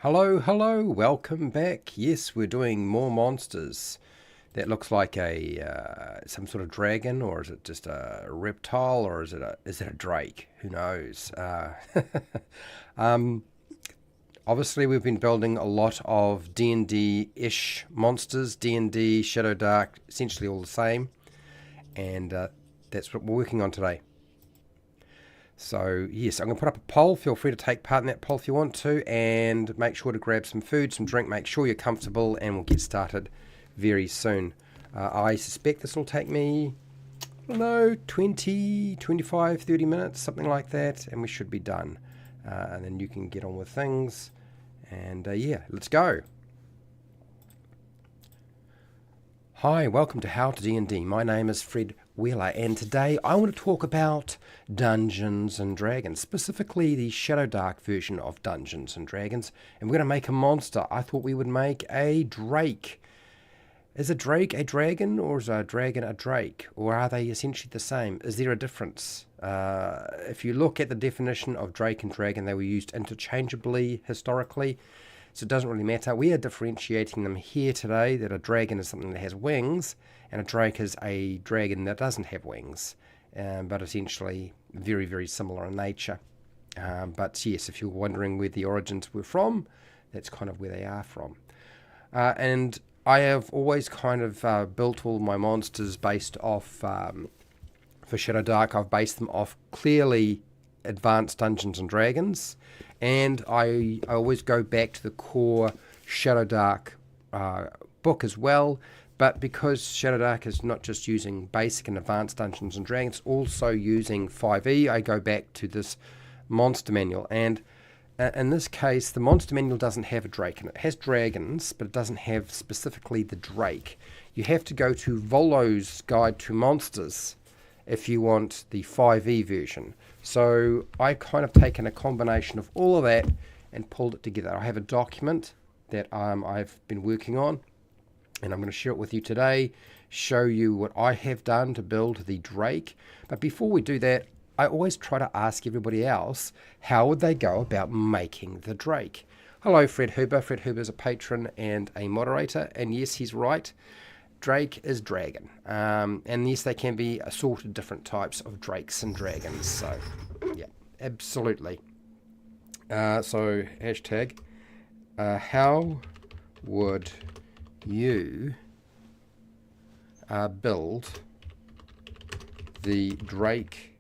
Hello, welcome back. Yes, we're doing more monsters. That looks like a some sort of dragon, or is it just a reptile, or is it a drake? Who knows? Um, Obviously, we've been building a lot of D&D-ish monsters. D&D, Shadowdark, essentially all the same, and that's what we're working on today. So, yes, I'm going to put up a poll. Feel free to take part in that poll if you want to, and make sure to grab some food, some drink, make sure you're comfortable, and we'll get started very soon. I suspect this will take me, I don't know, 20, 25, 30 minutes, something like that, and we should be done. And then you can get on with things, and yeah, let's go. Hi, welcome to How to D&D. My name is Fred Wheeler, and today I want to talk about Dungeons and Dragons, specifically the Shadowdark version of Dungeons and Dragons. And we're going to make a monster. I thought we would make a drake. Is a drake a dragon, or is a dragon a drake? Or are they essentially the same? Is there a difference? If you look at the definition of drake and dragon, they were used interchangeably historically. So it doesn't really matter. We are differentiating them here today, that a dragon is something that has wings, and a drake is a dragon that doesn't have wings, but essentially very, very similar in nature. But yes, if you're wondering where the origins were from, that's kind of where they are from. And I have always kind of built all my monsters based off, for Shadowdark, I've based them off clearly advanced Dungeons and Dragons, and I always go back to the core Shadowdark book as well. But because Shadowdark is not just using basic and advanced Dungeons and Dragons, also using 5e, I go back to this monster manual. And in this case, the monster manual doesn't have a drake in it. It has dragons, but it doesn't have specifically the drake. You have to go to Volo's Guide to Monsters if you want the 5e version. So I kind of taken a combination of all of that and pulled it together. I have a document that I've been working on, and I'm going to share it with you today, show you what I have done to build the drake. But before we do that, I always try to ask everybody else, how would they go about making the drake? Hello, Fred Huber. Fred Huber is a patron and a moderator, and yes, he's right. Drake is dragon, and yes, they can be assorted different types of drakes and dragons. So, yeah, absolutely. So hashtag, how would you build the drake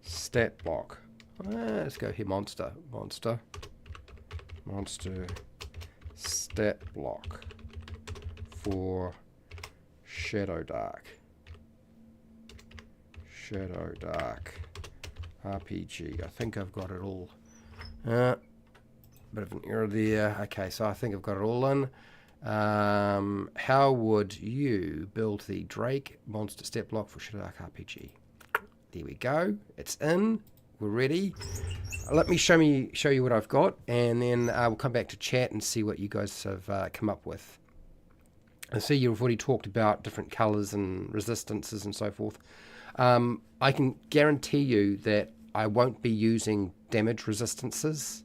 stat block? Let's go here, monster stat block for Shadowdark RPG. I think I've got it all. Bit of an error there. Okay, so I think I've got it all in. How would you build the Drake monster stat block for Shadowdark RPG? There we go. It's in. We're ready. Let me show you what I've got, and then we'll come back to chat and see what you guys have come up with. I see you've already talked about different colors and resistances and so forth. I can guarantee you that I won't be using damage resistances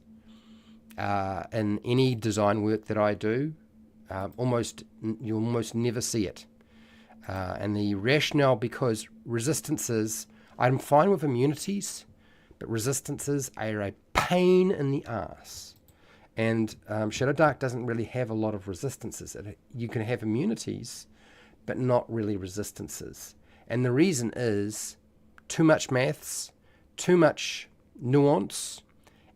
in any design work that I do. You almost never see it. And the rationale, because resistances, I'm fine with immunities, but resistances are a pain in the ass. And Shadowdark doesn't really have a lot of resistances. You can have immunities, but not really resistances. And the reason is too much maths, too much nuance,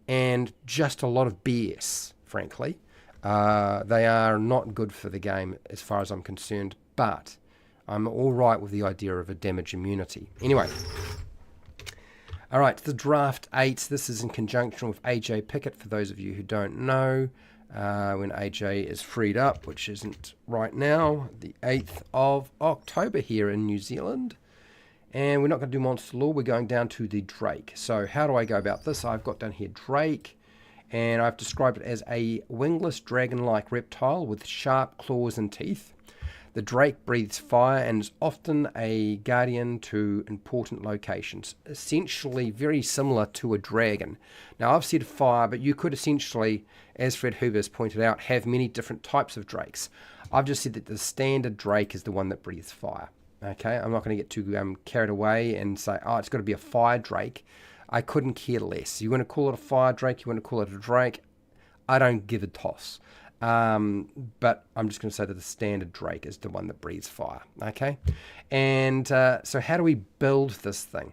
and just a lot of BS, frankly. They are not good for the game as far as I'm concerned, but I'm all right with the idea of a damage immunity. Anyway. All right, the Draft 8, this is in conjunction with AJ Pickett, for those of you who don't know, when AJ is freed up, which isn't right now, the 8th of October here in New Zealand. And we're not going to do Monster Lore, we're going down to the Drake. So how do I go about this? I've got down here Drake, and I've described it as a wingless dragon-like reptile with sharp claws and teeth. The Drake breathes fire and is often a guardian to important locations, essentially very similar to a dragon. Now, I've said fire, but you could essentially, as Fred Huber has pointed out, have many different types of drakes. I've just said that the standard drake is the one that breathes fire. Okay, I'm not going to get too carried away and say, oh, it's got to be a fire drake. I couldn't care less. You want to call it a fire drake, you want to call it a drake, I don't give a toss. But I'm just going to say that the standard drake is the one that breathes fire. Okay, and so how do we build this thing?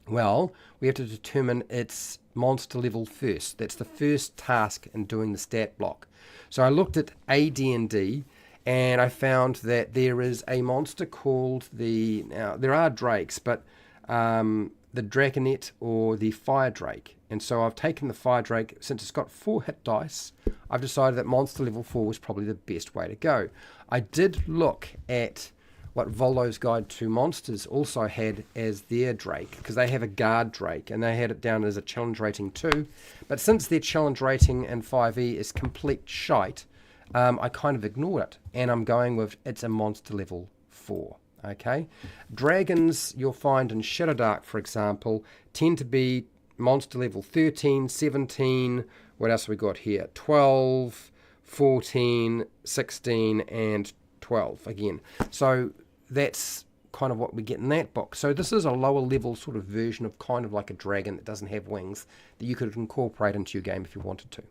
Well, we have to determine its monster level first. That's the first task in doing the stat block. So I looked at AD&D, and I found that there is a monster called now there are drakes, but the Dragonet or the Fire Drake. And so I've taken the Fire Drake, since it's got 4 hit dice, I've decided that monster level 4 was probably the best way to go. I did look at what Volo's Guide to Monsters also had as their Drake, because they have a Guard Drake, and they had it down as a challenge rating 2. But since their challenge rating in 5e is complete shite, I kind of ignored it, and I'm going with it's a monster level 4. Okay, dragons you'll find in Shadowdark, for example, tend to be monster level 13, 17, what else have we got here? 12, 14, 16, and 12 again. So that's kind of what we get in that book. So this is a lower level sort of version of kind of like a dragon that doesn't have wings that you could incorporate into your game if you wanted to.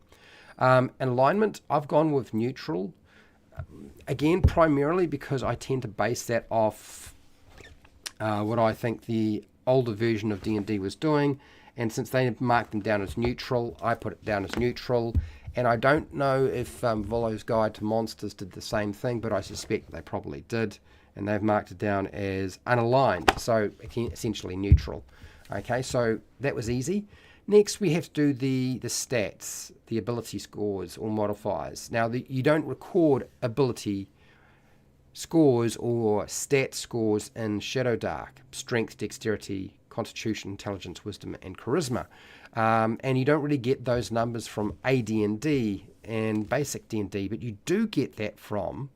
Alignment, I've gone with neutral. Again, primarily because I tend to base that off what I think the older version of D&D was doing, and since they marked them down as neutral, I put it down as neutral. And I don't know if Volo's Guide to Monsters did the same thing, but I suspect they probably did, and they've marked it down as unaligned, so essentially neutral. Okay, so that was easy. Next, we have to do the stats, the ability scores or modifiers. Now, you don't record ability scores or stat scores in Shadowdark: strength, dexterity, constitution, intelligence, wisdom, and charisma. And you don't really get those numbers from AD&D and basic D&D, but you do get that from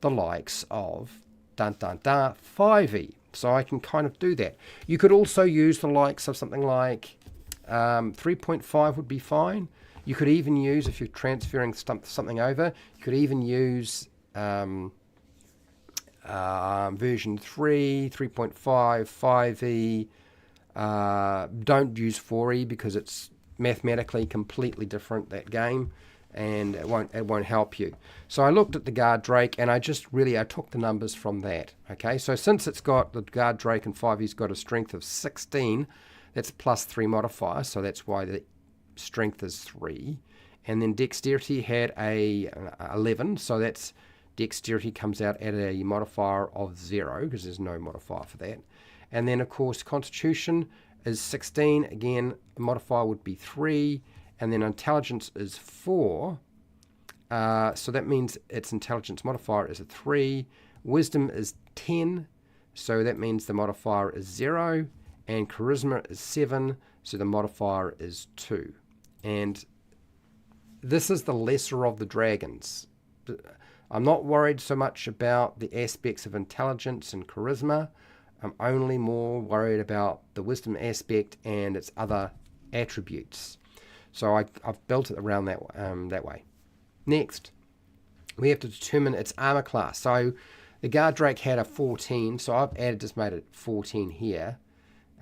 the likes of 5e. So I can kind of do that. You could also use the likes of something like 3.5 would be fine. You could even use, if you're transferring something over, you could even use version 3, 3.5, 5e. Don't use 4e because it's mathematically completely different, that game, and it won't help you. So I looked at the Guard Drake, and I took the numbers from that. Okay, so since it's got the Guard Drake and 5e's got a strength of 16, that's plus 3 modifier, so that's why the strength is 3. And then dexterity had a 11, so that's dexterity comes out at a modifier of 0 because there's no modifier for that. And then, of course, constitution is 16. Again, the modifier would be 3. And then intelligence is 4. So that means its intelligence modifier is a 3. Wisdom is 10. So that means the modifier is 0. And charisma is 7. So the modifier is 2. And this is the lesser of the dragons. I'm not worried so much about the aspects of intelligence and charisma. I'm only more worried about the wisdom aspect and its other attributes. So I've built it around that way. Next, we have to determine its armor class. So the Guard Drake had a 14, so I've just made it 14 here.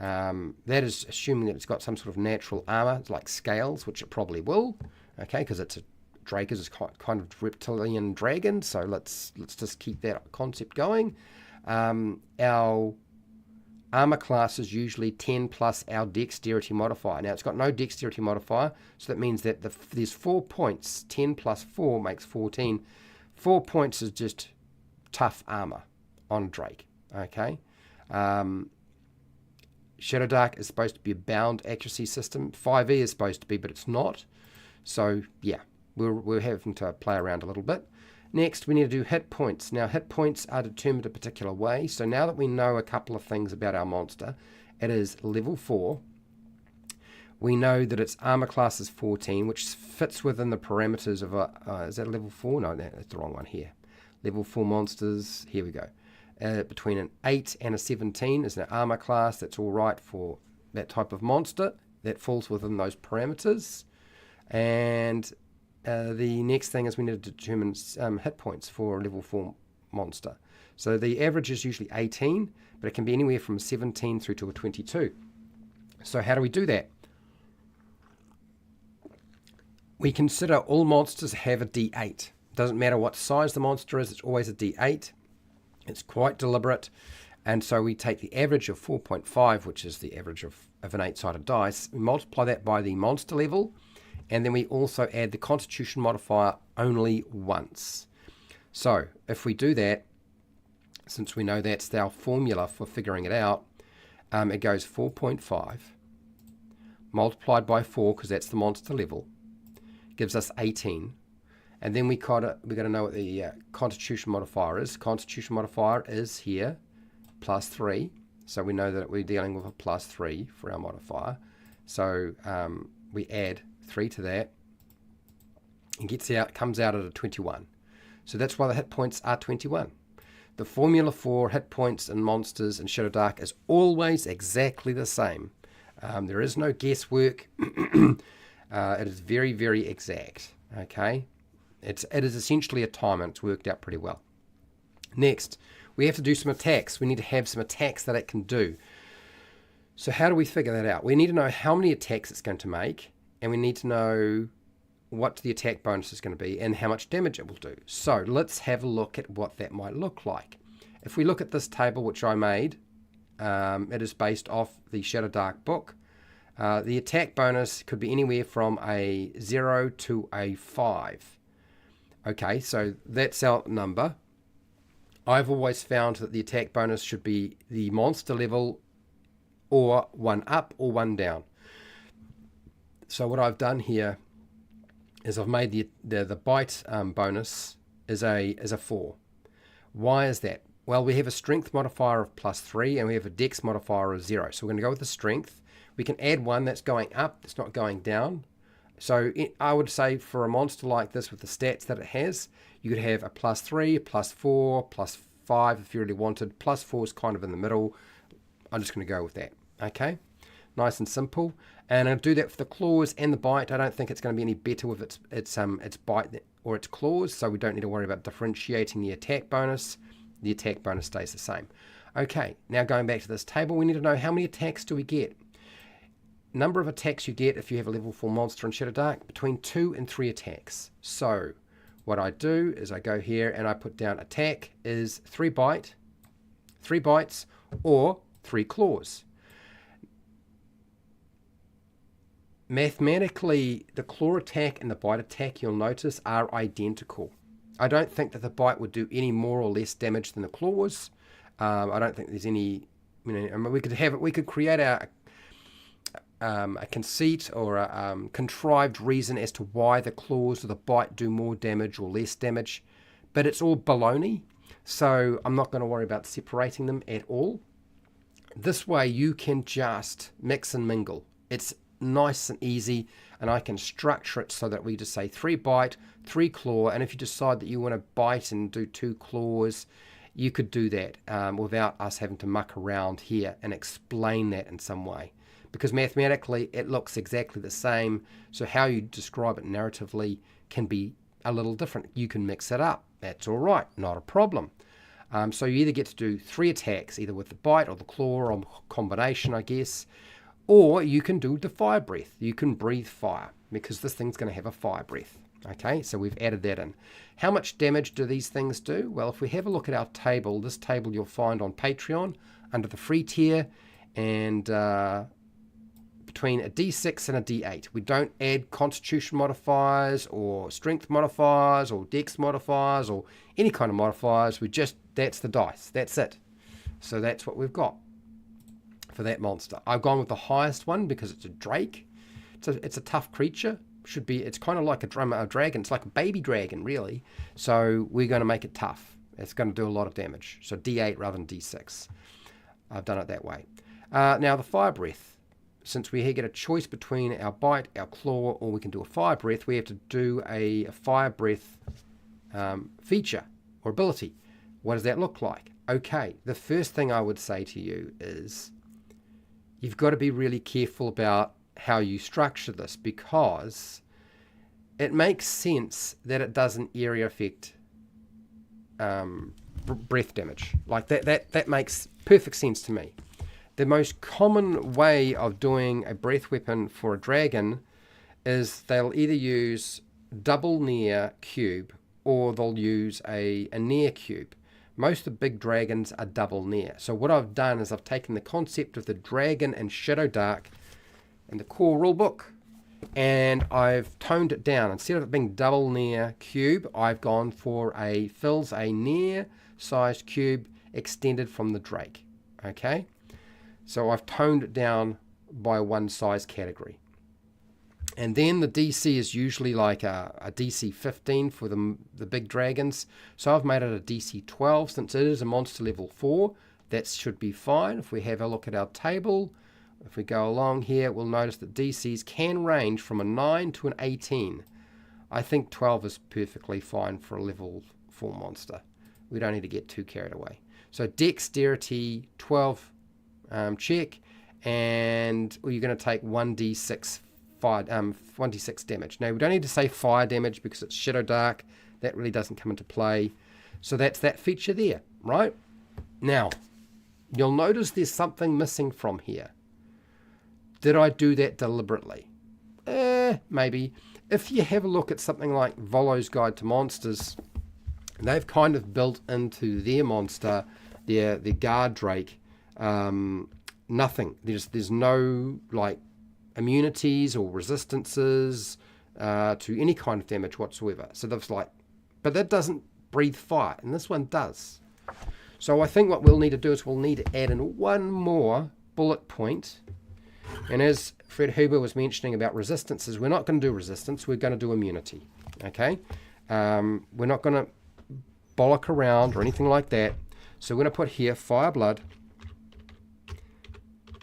That is assuming that it's got some sort of natural armor, like scales, which it probably will. Okay, because it's a Drake is kind of reptilian dragon, so let's just keep that concept going. Our armor class is usually 10 plus our dexterity modifier. Now, it's got no dexterity modifier, so that means that there's 4 points. 10 plus 4 makes 14. 4 points is just tough armor on Drake. Okay. Shadowdark is supposed to be a bound accuracy system. 5e is supposed to be, but it's not. So, yeah, we're having to play around a little bit. Next, we need to do hit points. Now, hit points are determined a particular way. So now that we know a couple of things about our monster, it is level 4. We know that its armor class is 14, which fits within the parameters of is that level 4? No, that's the wrong one here. Level 4 monsters, here we go. Between an 8 and a 17 is an armor class. That's all right for that type of monster. That falls within those parameters. And the next thing is we need to determine hit points for a level 4 monster. So the average is usually 18, but it can be anywhere from 17 through to a 22. So how do we do that? We consider all monsters have a D8. Doesn't matter what size the monster is, it's always a D8. It's quite deliberate. And so we take the average of 4.5, which is the average of an 8-sided dice. We multiply that by the monster level. And then we also add the Constitution modifier only once. So if we do that, since we know that's our formula for figuring it out, it goes 4.5 multiplied by 4, because that's the monster level, gives us 18. And then we got to know what the Constitution modifier is. Constitution modifier is here, plus 3. So we know that we're dealing with a plus 3 for our modifier. So we add 3 to that, and comes out at a 21. So that's why the hit points are 21. The formula for hit points and monsters in Shadowdark is always exactly the same. There is no guesswork. It is very, very exact. Okay, it is essentially a timer. It's worked out pretty well. Next, we have to do some attacks. We need to have some attacks that it can do. So how do we figure that out? We need to know how many attacks it's going to make, and we need to know what the attack bonus is going to be and how much damage it will do. So let's have a look at what that might look like. If we look at this table, which I made, it is based off the Shadowdark book. The attack bonus could be anywhere from a 0 to a 5. Okay, so that's our number. I've always found that the attack bonus should be the monster level, or 1 up or 1 down. So what I've done here is I've made the bite bonus is a 4. Why is that? Well, we have a strength modifier of plus 3 and we have a dex modifier of 0. So we're going to go with the strength. We can add 1 that's going up, it's not going down. So I would say for a monster like this with the stats that it has, you could have a plus 3, a plus 4, plus 5 if you really wanted. Plus 4 is kind of in the middle. I'm just going to go with that. Okay, nice and simple. And I'll do that for the claws and the bite. I don't think it's going to be any better with its bite or its claws, so we don't need to worry about differentiating the attack bonus. The attack bonus stays the same. Okay, now going back to this table, we need to know how many attacks do we get. Number of attacks you get if you have a level 4 monster in Shadowdark, between 2 and 3 attacks. So what I do is I go here and I put down attack is 3 bites or 3 claws. Mathematically, the claw attack and the bite attack, you'll notice, are identical. I don't think that the bite would do any more or less damage than the claws. I don't think there's any, I mean, we could create a conceit or a contrived reason as to why the claws or the bite do more damage or less damage, but it's all baloney. So I'm not going to worry about separating them at all. This way you can just mix and mingle. It's nice and easy, and I can structure it so that we just say 3 bite, 3 claw, and if you decide that you want to bite and do 2 claws, you could do that without us having to muck around here and explain that in some way, because mathematically it looks exactly the same. So how you describe it narratively can be a little different. You can mix it up. That's all right, not a problem. So you either get to do 3 attacks, either with the bite or the claw, or a combination, I guess. Or you can do the fire breath. You can breathe fire, because this thing's going to have a fire breath. Okay, so we've added that in. How much damage do these things do? Well, if we have a look at our table, this table you'll find on Patreon under the free tier, and between a D6 and a D8. We don't add constitution modifiers or strength modifiers or dex modifiers or any kind of modifiers. That's the dice. That's it. So that's what we've got for that monster. I've gone with the highest one because it's a drake. It's a tough creature. It's kind of like a dragon. It's like a baby dragon, really. So we're going to make it tough. It's going to do a lot of damage. So D8 rather than D6. I've done it that way. Now the fire breath. Since we here get a choice between our bite, our claw, or we can do a fire breath, we have to do a fire breath feature, or ability. What does that look like? Okay, the first thing I would say to you is you've got to be really careful about how you structure this, because it makes sense that it does an area effect breath damage. Like that makes perfect sense to me. The most common way of doing a breath weapon for a dragon is they'll either use double near cube or they'll use a near cube. Most of the big dragons are double near. So what I've done is I've taken the concept of the dragon and Shadowdark in the core rulebook, and I've toned it down. Instead of it being double near cube, I've gone for fills a near sized cube extended from the Drake. Okay, so I've toned it down by one size category. And then the DC is usually like a DC 15 for the big dragons. So I've made it a DC 12 since it is a monster level 4. That should be fine. If we have a look at our table, if we go along here, we'll notice that DCs can range from a 9 to an 18. I think 12 is perfectly fine for a level 4 monster. We don't need to get too carried away. So dexterity 12 check, and you're going to take 1d6 1d6 damage. Now we don't need to say fire damage because it's Shadowdark. That really doesn't come into play. So that's that feature there, right? Now, you'll notice there's something missing from here. Did I do that deliberately? Maybe. If you have a look at something like Volo's Guide to Monsters, they've kind of built into their monster, their guard drake, nothing. There's no like immunities or resistances to any kind of damage whatsoever. So they've like, but that doesn't breathe fire, and this one does. So I think what we'll need to do is we'll need to add in one more bullet point. And as Fred Huber was mentioning about resistances, we're not going to do resistance, we're going to do immunity. Okay? We're not going to bollock around or anything like that. So we're going to put here Fire Blood,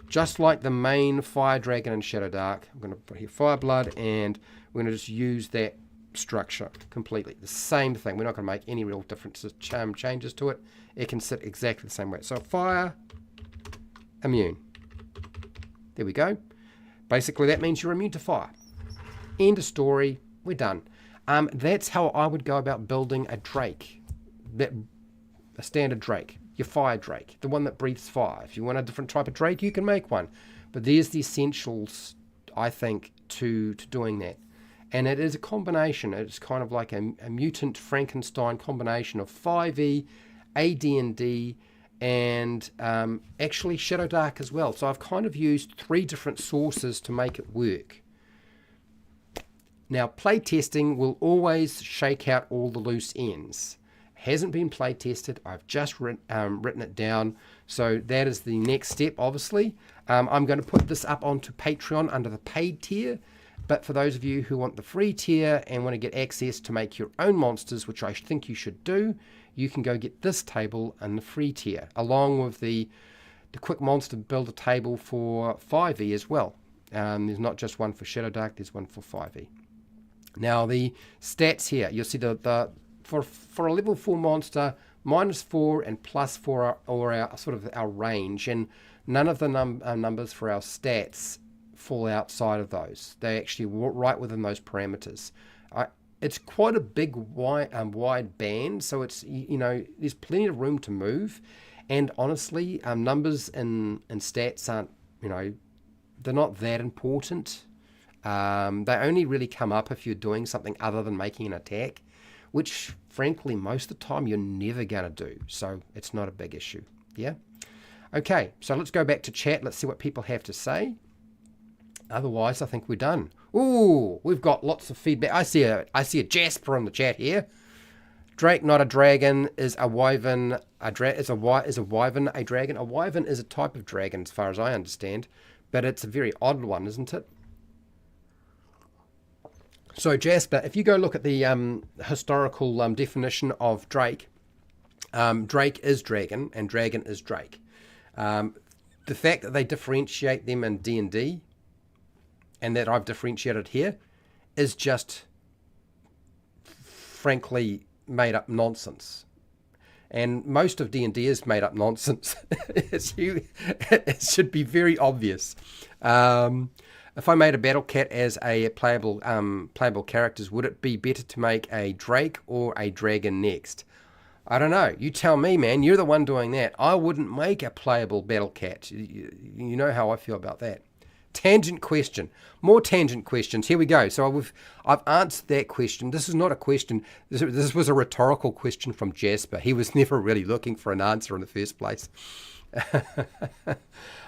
just like the main Fire Dragon and Shadowdark. I'm going to put here Fire Blood, and we're going to just use that structure completely. The same thing. We're not going to make any real differences, changes to it. It can sit exactly the same way. So Fire, Immune. There we go. Basically, that means you're immune to fire. End of story. We're done. That's how I would go about building a Drake. A standard Drake. Your fire Drake. The one that breathes fire. If you want a different type of Drake, you can make one. But there's the essentials, I think, to doing that. And it is a combination. It's kind of like a mutant Frankenstein combination of 5e, AD&D, and actually Shadowdark as well. So I've kind of used 3 different sources to make it work. Now, playtesting will always shake out all the loose ends. Hasn't been play tested. I've just written it down. So that is the next step, obviously. I'm going to put this up onto Patreon under the paid tier. But for those of you who want the free tier and want to get access to make your own monsters, which I think you should do, you can go get this table in the free tier, along with the quick monster builder table for 5e as well. There's not just one for Shadowdark, there's one for 5e. Now the stats here, you'll see for a level 4 monster, -4 and +4 are our sort of our range, and none of the numbers for our stats fall outside of those. They actually right within those parameters. It's quite a big wide band, so it's, you know, there's plenty of room to move. And honestly, numbers and stats aren't, you know, they're not that important. They only really come up if you're doing something other than making an attack, which frankly most of the time you're never going to do. So it's not a big issue. Yeah. Okay, so let's go back to chat. Let's see what people have to say. Otherwise, I think we're done. Ooh, we've got lots of feedback. I see a Jasper in the chat here. Drake, not a dragon, is a wyvern. Is a wyvern a dragon? A wyvern is a type of dragon, as far as I understand, but it's a very odd one, isn't it? So, Jasper, if you go look at the historical definition of Drake, Drake is dragon, and dragon is Drake. The fact that they differentiate them in D&D, and that I've differentiated here, is just frankly made up nonsense. And most of D&D is made up nonsense. It should be very obvious. If I made a battle cat as a playable characters, would it be better to make a drake or a dragon next? I don't know. You tell me, man. You're the one doing that. I wouldn't make a playable battle cat. You know how I feel about that. Tangent question. More tangent questions. Here we go. So I've answered that question. This is not a question. This was a rhetorical question from Jasper. He was never really looking for an answer in the first place.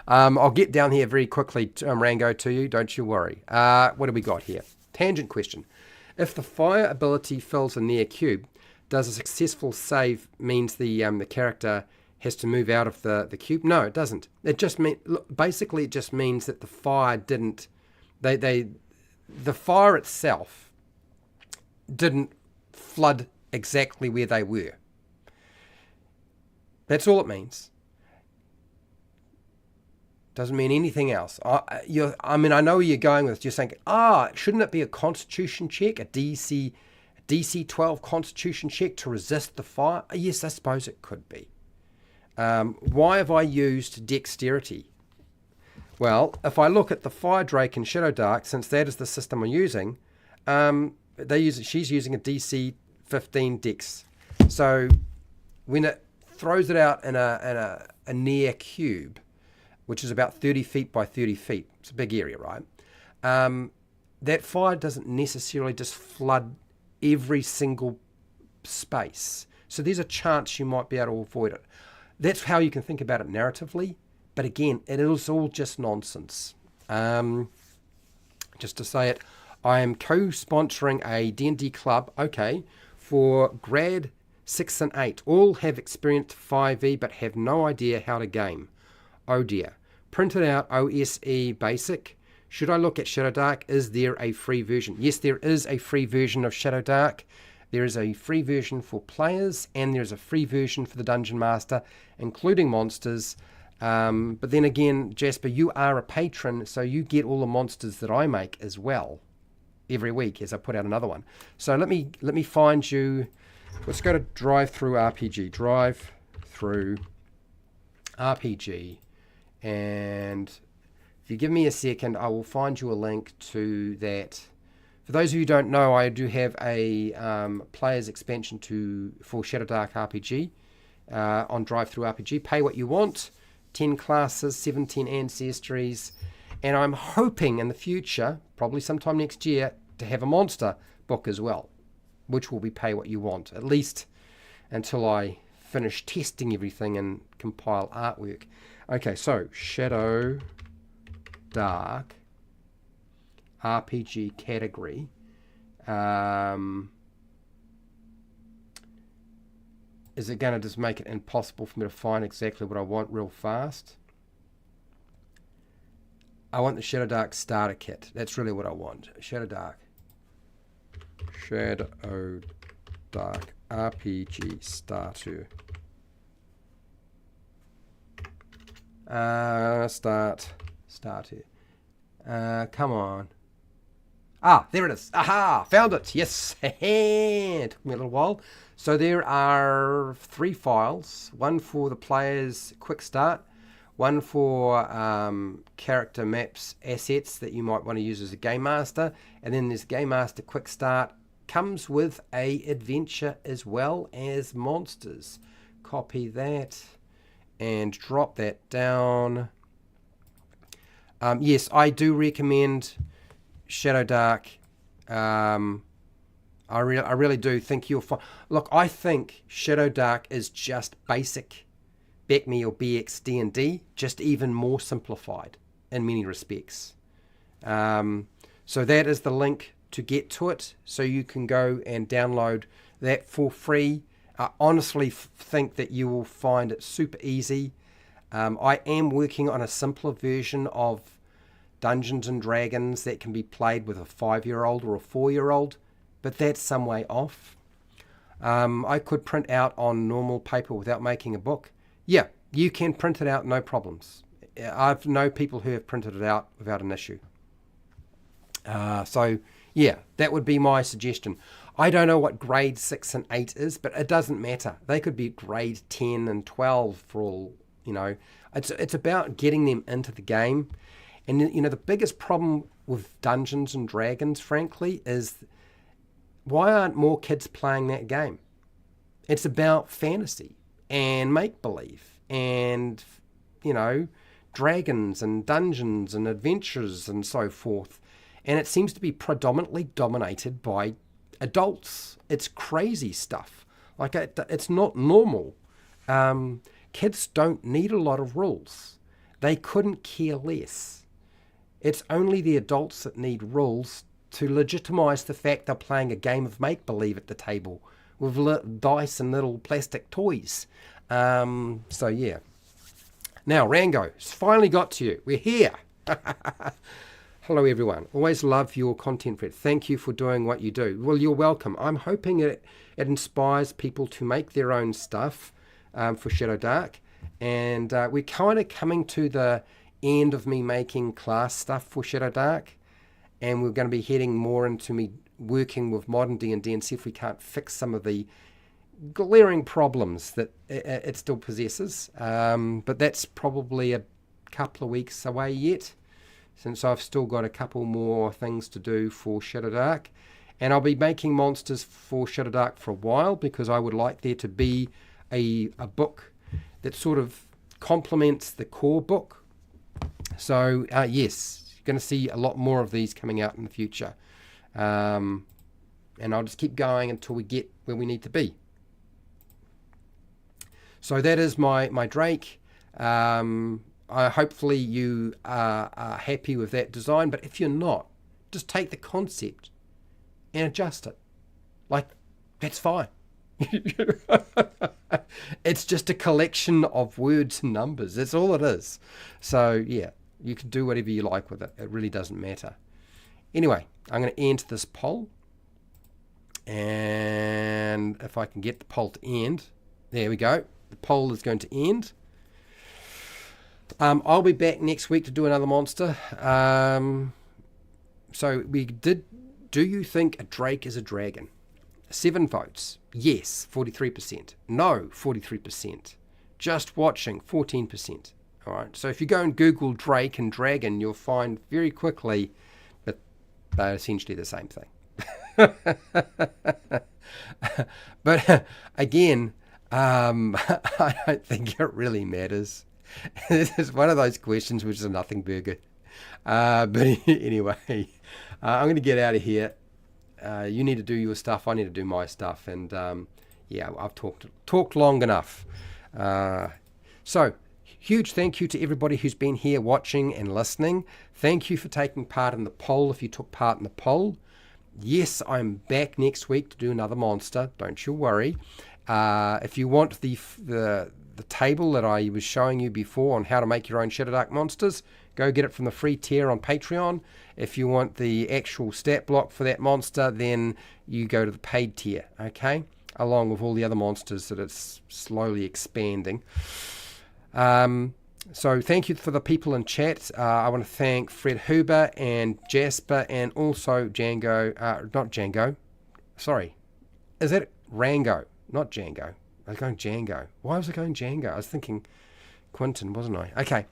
I'll get down here very quickly, Rango, to you. Don't you worry. What do we got here? Tangent question. If the fire ability fills a near cube, does a successful save means the character has to move out of the cube? No, it doesn't. It just basically it just means that the fire didn't. The fire itself didn't flood exactly where they were. That's all it means. Doesn't mean anything else. I know where you're going with. You're saying, shouldn't it be a Constitution check, a DC 12 Constitution check to resist the fire? Yes, I suppose it could be. Why have I used dexterity? Well, if I look at the Fire Drake in Shadowdark, since that is the system I'm using, she's using a DC 15 dex. So when it throws it out in a near cube, which is about 30 feet by 30 feet, it's a big area, right? That fire doesn't necessarily just flood every single space. So there's a chance you might be able to avoid it. That's how you can think about it narratively. But again, it is all just nonsense. Just to say it, I am co-sponsoring a D&D club, for grad 6 and 8. All have experienced 5e but have no idea how to game. Oh dear. Printed out OSE basic. Should I look at Shadowdark? Is there a free version? Yes, there is a free version of Shadowdark. There is a free version for players, and there's a free version for the Dungeon Master, including monsters. But then again, Jasper, you are a patron, so you get all the monsters that I make as well every week as I put out another one. So let me find you. Let's go to DriveThru RPG. DriveThru RPG, and if you give me a second, I will find you a link to that. For those of you who don't know, I do have a player's expansion for Shadowdark RPG on DriveThru RPG. Pay what you want, 10 classes, 17 ancestries, and I'm hoping in the future, probably sometime next year, to have a monster book as well, which will be pay what you want, at least until I finish testing everything and compile artwork. Okay, so Shadowdark RPG category. Is it going to just make it impossible for me to find exactly what I want real fast? I want the Shadowdark starter kit. That's really what I want. Shadowdark RPG starter. Starter. Come on. There it is. Aha! Found it. Yes. Took me a little while. So there are 3 files. One for the player's quick start. One for character maps, assets that you might want to use as a game master. And then there's Game Master Quick Start. Comes with a adventure as well as monsters. Copy that and drop that down. Yes, I do recommend Shadowdark. I really do think you'll find. Look, I think Shadowdark is just basic BECME or BX D&D, just even more simplified in many respects. So that is the link to get to it, so you can go and download that for free. I honestly think that you will find it super easy. I am working on a simpler version of Dungeons and Dragons that can be played with a 5-year-old or a 4-year-old, but that's some way off. I could print out on normal paper without making a book. Yeah, you can print it out, no problems. I've known people who have printed it out without an issue. So yeah, that would be my suggestion. I don't know what grade 6 and 8 is, but it doesn't matter. They could be grade 10 and 12 for all, It's about getting them into the game. And, the biggest problem with Dungeons and Dragons, frankly, is why aren't more kids playing that game? It's about fantasy and make-believe and, dragons and dungeons and adventures and so forth. And it seems to be predominantly dominated by adults. It's crazy stuff. Like, it's not normal. Kids don't need a lot of rules. They couldn't care less. It's only the adults that need rules to legitimize the fact they're playing a game of make-believe at the table with dice and little plastic toys. So, yeah. Now, Rango, it's finally got to you. We're here. Hello, everyone. Always love your content, Fred. Thank you for doing what you do. Well, you're welcome. I'm hoping it inspires people to make their own stuff for Shadowdark. And we're kind of coming to the end of me making class stuff for Shadowdark. And we're going to be heading more into me working with modern D&D and see if we can't fix some of the glaring problems that it still possesses. But that's probably a couple of weeks away yet, since I've still got a couple more things to do for Shadowdark. And I'll be making monsters for Shadowdark for a while, because I would like there to be a book that sort of complements the core book. So, yes, you're going to see a lot more of these coming out in the future. And I'll just keep going until we get where we need to be. So that is my Drake. Hopefully you are happy with that design, but if you're not, just take the concept and adjust it. Like, that's fine. It's just a collection of words and numbers. That's all it is. So, yeah, you can do whatever you like with it. It really doesn't matter. Anyway, I'm going to end this poll. And if I can get the poll to end, there we go. The poll is going to end. I'll be back next week to do another monster. So do you think a drake is a dragon? 7 votes. Yes, 43%. No, 43%. Just watching, 14%. All right. So if you go and Google drake and dragon, you'll find very quickly that they're essentially the same thing. But again, I don't think it really matters. This is one of those questions which is a nothing burger. But anyway, I'm going to get out of here. You need to do your stuff. I need to do my stuff. And yeah, I've talked long enough. So, huge thank you to everybody who's been here watching and listening. Thank you for taking part in the poll if you took part in the poll. Yes, I'm back next week to do another monster. Don't you worry. If you want the table that I was showing you before on how to make your own Shadowdark monsters, go get it from the free tier on Patreon. If you want the actual stat block for that monster, then you go to the paid tier, okay? Along with all the other monsters that it's slowly expanding. So thank you for the people in chat. I want to thank Fred Huber and Jasper and also Django. Not Django. Sorry. Is that Rango? Not Django. I was going Django. Why was I going Django? I was thinking Quentin, wasn't I? Okay.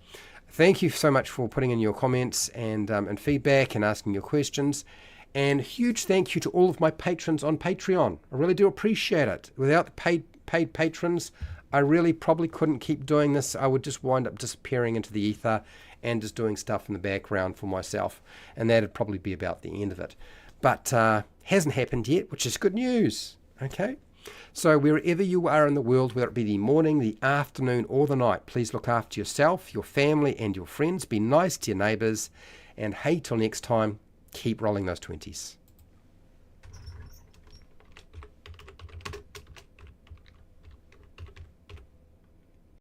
Thank you so much for putting in your comments and feedback and asking your questions. And huge thank you to all of my patrons on Patreon. I really do appreciate it. Without the paid patrons, I really probably couldn't keep doing this. I would just wind up disappearing into the ether and just doing stuff in the background for myself. And that'd probably be about the end of it. But hasn't happened yet, which is good news. Okay? So wherever you are in the world, whether it be the morning, the afternoon, or the night, please look after yourself, your family, and your friends. Be nice to your neighbours. And hey, till next time, keep rolling those 20s.